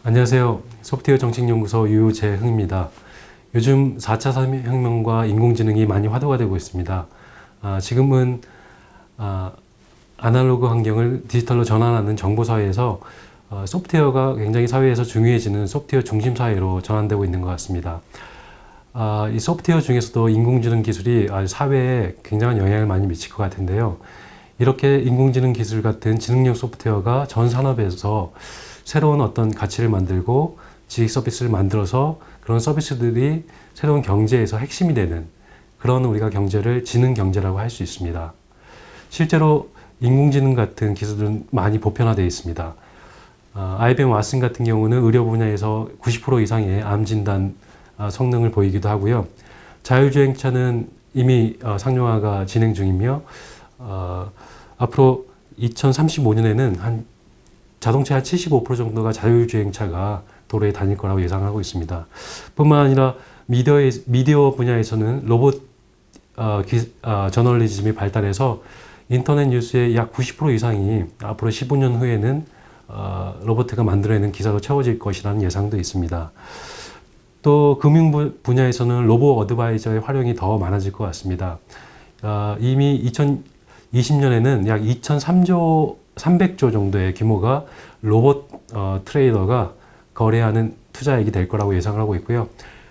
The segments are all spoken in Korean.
안녕하세요. 소프트웨어 정책연구소 유재흥입니다. 요즘 4차 산업혁명과 인공지능이 많이 화두가 되고 있습니다. 지금은 아날로그 환경을 디지털로 전환하는 정보사회에서 소프트웨어가 굉장히 사회에서 중요해지는 소프트웨어 중심 사회로 전환되고 있는 것 같습니다. 이 소프트웨어 중에서도 인공지능 기술이 사회에 굉장한 영향을 많이 미칠 것 같은데요. 이렇게 인공지능 기술 같은 지능형 소프트웨어가 전 산업에서 새로운 어떤 가치를 만들고 지식 서비스를 만들어서 그런 서비스들이 새로운 경제에서 핵심이 되는 그런 우리가 경제를 지능 경제라고 할 수 있습니다. 실제로 인공지능 같은 기술은 많이 보편화되어 있습니다. IBM 왓슨 같은 경우는 의료 분야에서 90% 이상의 암 진단 성능을 보이기도 하고요. 자율주행차는 이미 상용화가 진행 중이며 앞으로 2035년에는 한 자동차 한 75% 정도가 자율주행차가 도로에 다닐 거라고 예상하고 있습니다. 뿐만 아니라 미디어 분야에서는 로봇 저널리즘이 발달해서 인터넷 뉴스의 약 90% 이상이 앞으로 15년 후에는 로봇가 만들어내는 기사로 채워질 것이라는 예상도 있습니다. 또 금융 분야에서는 로보 어드바이저의 활용이 더 많아질 것 같습니다. 이미 2020년에는 약 300조 정도의 규모가 로봇 트레이더가 거래하는 투자액이 될 거라고 예상을 하고 있고요.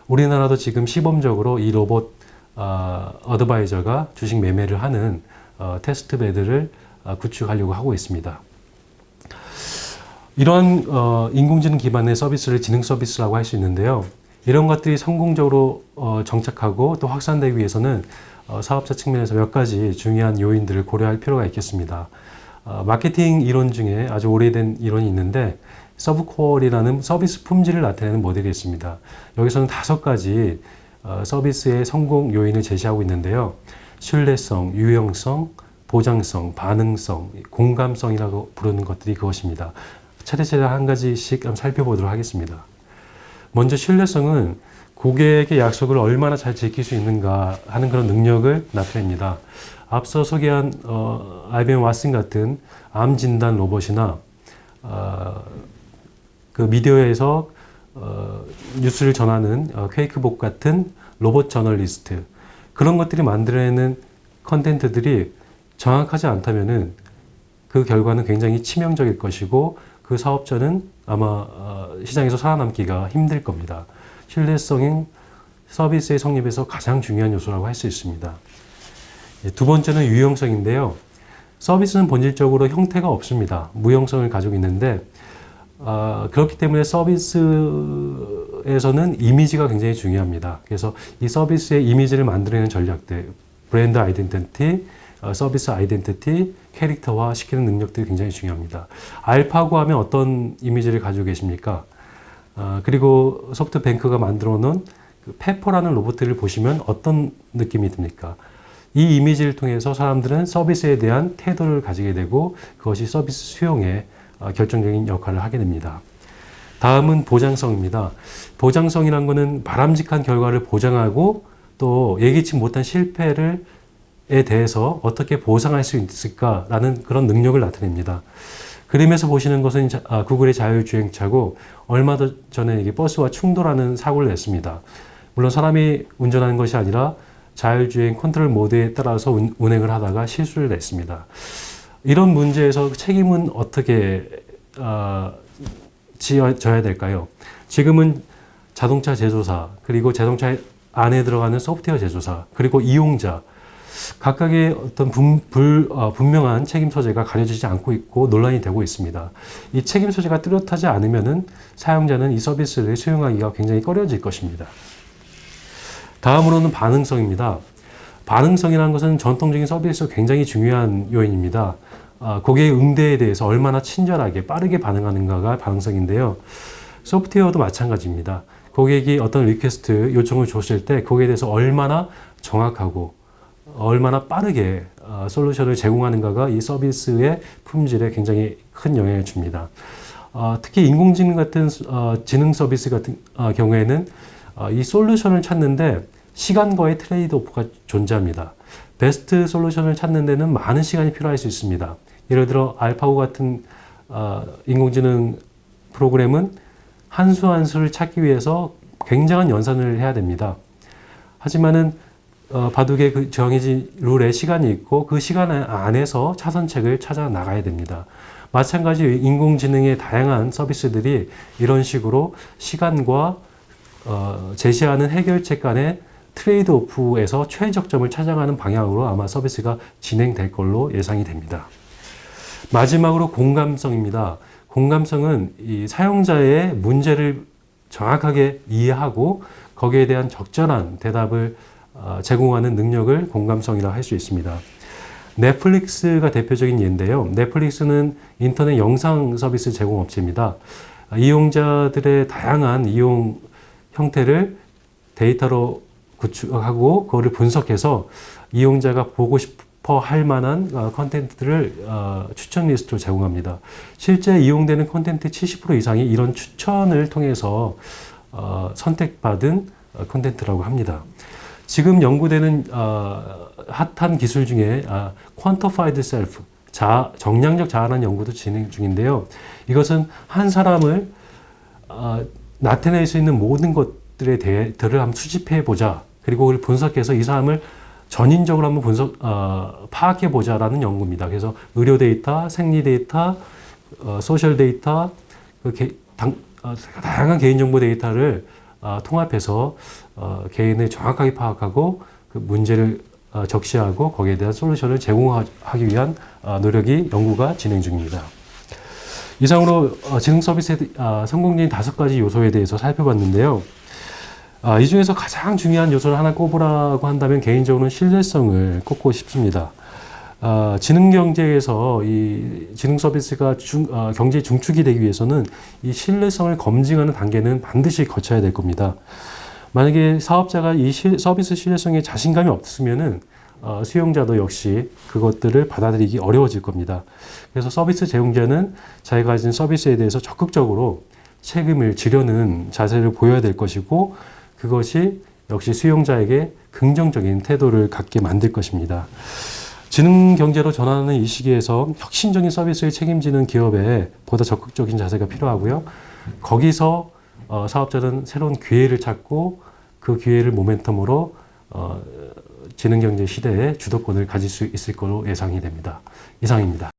우리나라도 지금 시범적으로 이 로봇 어드바이저가 주식 매매를 하는 테스트 베드를 구축하려고 하고 있습니다. 이러한 인공지능 기반의 서비스를 지능 서비스라고 할 수 있는데요. 이런 것들이 성공적으로 정착하고 또 확산되기 위해서는 사업자 측면에서 몇 가지 중요한 요인들을 고려할 필요가 있겠습니다. 마케팅 이론 중에 아주 오래된 이론이 있는데 서브코어이라는 서비스 품질을 나타내는 모델이 있습니다. 여기서는 5가지 서비스의 성공 요인을 제시하고 있는데요. 신뢰성, 유용성, 보장성, 반응성, 공감성이라고 부르는 것들이 그것입니다. 차례차례 한 가지씩 살펴보도록 하겠습니다. 먼저 신뢰성은 고객의 약속을 얼마나 잘 지킬 수 있는가 하는 그런 능력을 나타냅니다. 앞서 소개한 IBM 왓슨 같은 암 진단 로봇이나 그 미디어에서 뉴스를 전하는 퀘이크복 같은 로봇 저널리스트, 그런 것들이 만들어내는 컨텐츠들이 정확하지 않다면은 그 결과는 굉장히 치명적일 것이고 그 사업자는 아마 시장에서 살아남기가 힘들 겁니다. 신뢰성인 서비스의 성립에서 가장 중요한 요소라고 할 수 있습니다. 두 번째는 유용성인데요. 서비스는 본질적으로 형태가 없습니다. 무형성을 가지고 있는데 그렇기 때문에 서비스에서는 이미지가 굉장히 중요합니다. 그래서 이 서비스의 이미지를 만들어내는 전략들, 브랜드 아이덴티티, 서비스 아이덴티티, 캐릭터화 시키는 능력들이 굉장히 중요합니다. 알파고 하면 어떤 이미지를 가지고 계십니까? 그리고 소프트뱅크가 만들어 놓은 그 페퍼라는 로봇을 보시면 어떤 느낌이 듭니까? 이 이미지를 통해서 사람들은 서비스에 대한 태도를 가지게 되고 그것이 서비스 수용에 결정적인 역할을 하게 됩니다. 다음은 보장성입니다. 보장성이란 것은 바람직한 결과를 보장하고 또 예기치 못한 실패에 대해서 어떻게 보상할 수 있을까라는 그런 능력을 나타냅니다. 그림에서 보시는 것은 구글의 자율주행차고 얼마 전에 이게 버스와 충돌하는 사고를 냈습니다. 물론 사람이 운전하는 것이 아니라 자율주행 컨트롤 모드에 따라서 운행을 하다가 실수를 냈습니다. 이런 문제에서 책임은 어떻게 지어져야 될까요? 지금은 자동차 제조사, 그리고 자동차 안에 들어가는 소프트웨어 제조사, 그리고 이용자, 각각의 어떤 분명한 책임 소재가 가려지지 않고 있고 논란이 되고 있습니다. 이 책임 소재가 뚜렷하지 않으면은 사용자는 이 서비스를 수용하기가 굉장히 꺼려질 것입니다. 다음으로는 반응성입니다. 반응성이라는 것은 전통적인 서비스에서 굉장히 중요한 요인입니다. 고객의 응대에 대해서 얼마나 친절하게 빠르게 반응하는가가 반응성인데요. 소프트웨어도 마찬가지입니다. 고객이 어떤 리퀘스트 요청을 줬을 때 거기에 대해서 얼마나 정확하고 얼마나 빠르게 솔루션을 제공하는가가 이 서비스의 품질에 굉장히 큰 영향을 줍니다. 특히 인공지능 같은 지능 서비스 같은 경우에는 이 솔루션을 찾는데 시간과의 트레이드오프가 존재합니다. 베스트 솔루션을 찾는 데는 많은 시간이 필요할 수 있습니다. 예를 들어 알파고 같은 인공지능 프로그램은 한 수 한 수를 찾기 위해서 굉장한 연산을 해야 됩니다. 하지만은 바둑의 그 정해진 룰에 시간이 있고 그 시간 안에서 차선책을 찾아 나가야 됩니다. 마찬가지 인공지능의 다양한 서비스들이 이런 식으로 시간과 제시하는 해결책 간의 트레이드 오프에서 최적점을 찾아가는 방향으로 아마 서비스가 진행될 걸로 예상이 됩니다. 마지막으로 공감성입니다. 공감성은 이 사용자의 문제를 정확하게 이해하고 거기에 대한 적절한 대답을 제공하는 능력을 공감성이라고 할 수 있습니다. 넷플릭스가 대표적인 예인데요. 넷플릭스는 인터넷 영상 서비스 제공업체입니다. 이용자들의 다양한 이용 형태를 데이터로 구축하고 그거를 분석해서 이용자가 보고 싶어 할 만한 컨텐츠를 추천 리스트로 제공합니다. 실제 이용되는 컨텐츠 70% 이상이 이런 추천을 통해서 선택받은 컨텐츠라고 합니다. 지금 연구되는 핫한 기술 중에 Quantified Self, 정량적 자아라는 연구도 진행 중인데요. 이것은 한 사람을 나타낼 수 있는 모든 것들에 대해서를 한번 수집해 보자. 그리고 그걸 분석해서 이 사람을 전인적으로 한번 파악해 보자라는 연구입니다. 그래서 의료 데이터, 생리 데이터, 소셜 데이터, 다양한 개인정보 데이터를 통합해서 개인을 정확하게 파악하고 그 문제를 적시하고 거기에 대한 솔루션을 제공하기 위한 연구가 진행 중입니다. 이상으로 지능 서비스의 성공적인 5가지 요소에 대해서 살펴봤는데요. 이 중에서 가장 중요한 요소를 하나 꼽으라고 한다면 개인적으로는 신뢰성을 꼽고 싶습니다. 지능 경제에서 이 지능 서비스가 경제의 중축이 되기 위해서는 이 신뢰성을 검증하는 단계는 반드시 거쳐야 될 겁니다. 만약에 사업자가 이 서비스 신뢰성에 자신감이 없으면은 수용자도 역시 그것들을 받아들이기 어려워질 겁니다. 그래서 서비스 제공자는 자기가 가진 서비스에 대해서 적극적으로 책임을 지려는 자세를 보여야 될 것이고 그것이 역시 수용자에게 긍정적인 태도를 갖게 만들 것입니다. 지능 경제로 전환하는 이 시기에서 혁신적인 서비스를 책임지는 기업에 보다 적극적인 자세가 필요하고요. 거기서 사업자는 새로운 기회를 찾고 그 기회를 모멘텀으로 지능 경제 시대의 주도권을 가질 수 있을 것으로 예상이 됩니다. 이상입니다.